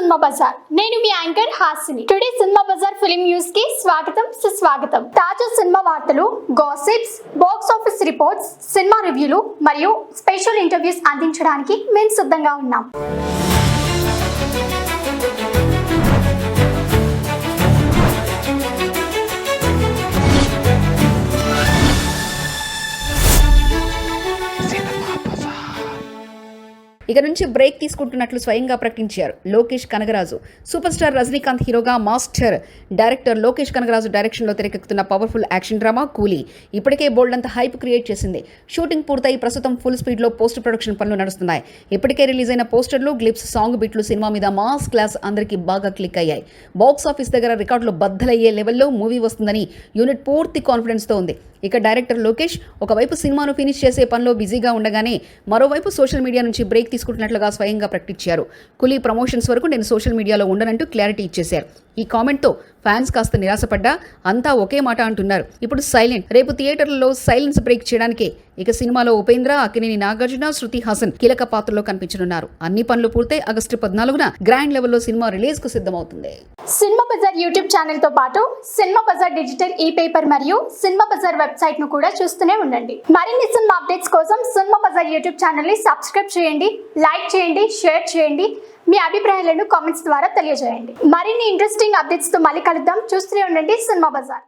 Cinema Bazaar. నేను మీ anchor Hasini. Today cinema Bazaar film news కి స్వాగతం సుస్వాగతం. తాజా సినిమా వార్తలు, gossips, box office reports, cinema రివ్యూలు మరియు స్పెషల్ ఇంటర్వ్యూస్ అందించడానికి మేము సిద్ధంగా ఉన్నాం. ఇక నుంచి బ్రేక్ తీసుకుంటున్నట్లు స్వయంగా ప్రకటించారు లోకేష్ కనగరాజు. సూపర్ స్టార్ రజనీకాంత్ హీరోగా మాస్టర్ డైరెక్టర్ లోకేష్ కనగరాజు డైరెక్షన్లో తెరకెక్కుతున్న పవర్ఫుల్ యాక్షన్ డ్రామా కూలీ ఇప్పటికే బోల్డ్ అంత హైప్ క్రియేట్ చేసింది. షూటింగ్ పూర్తయి ప్రస్తుతం ఫుల్ స్పీడ్లో పోస్ట్ ప్రొడక్షన్ పనులు నడుస్తున్నాయి. ఇప్పటికే రిలీజ్ అయిన పోస్టర్లు, గ్లిప్స్, సాంగ్ బిట్లు సినిమా మీద మాస్ క్లాస్ అందరికీ బాగా క్లిక్ అయ్యాయి. బాక్స్ ఆఫీస్ దగ్గర రికార్డులు బద్దలయ్యే లెవెల్లో మూవీ వస్తుందని యూనిట్ పూర్తి కాన్ఫిడెన్స్తో ఉంది. ఇక డైరెక్టర్ లోకేష్ ఒకవైపు సినిమాను ఫినిష్ చేసే పనిలో బిజీగా ఉండగానే మరోవైపు సోషల్ మీడియా నుంచి బ్రేక్ తీసుకుంటున్నట్లుగా స్వయంగా ప్రకటించారు. కూలీ ప్రమోషన్స్ వరకు నేను సోషల్ మీడియాలో ఉండనంటూ క్లారిటీ ఇచ్చేశారు. ఈ కామెంట్తో ఫ్యాన్స్ కాస్త నిరాశపడ్డా అంతా ఒకే మాట అంటున్నారు. ఇప్పుడు సైలెంట్. రేపు థియేటర్లలో సైలెన్స్ బ్రేక్ చేయడానికే ఇక సినిమాలో ఉపేంద్ర, అక్కినేని నాగార్జున, శృతి హాసన్ కీలక పాత్రలో కనిపించనున్నారు. అన్ని పనులు పూర్తయి ఆగస్టు 14న గ్రాండ్ లెవెల్లో సినిమా రిలీజ్ కు సిద్ధమవుతుంది. సినిమా బజార్ యూట్యూబ్ ఛానల్ తో పాటు సినిమా బజార్ డిజిటల్ ఈ పేపర్ మరియు సినిమా బజార్ వెబ్సైట్ ను కూడా చూస్తూనే ఉండండి. మరిన్ని సినిమా అప్డేట్స్ కోసం సినిమా బజార్ యూట్యూబ్ ఛానల్ ని సబ్స్క్రైబ్ చేయండి, లైక్ చేయండి, షేర్ చేయండి. మీ అభిప్రాయాలను కామెంట్స్ ద్వారా తెలియజేయండి. మరిన్ని ఇంట్రెస్టింగ్ అప్డేట్స్ తో మళ్ళీ కలుద్దాం. చూస్తూనే ఉండండి సినిమా బజార్.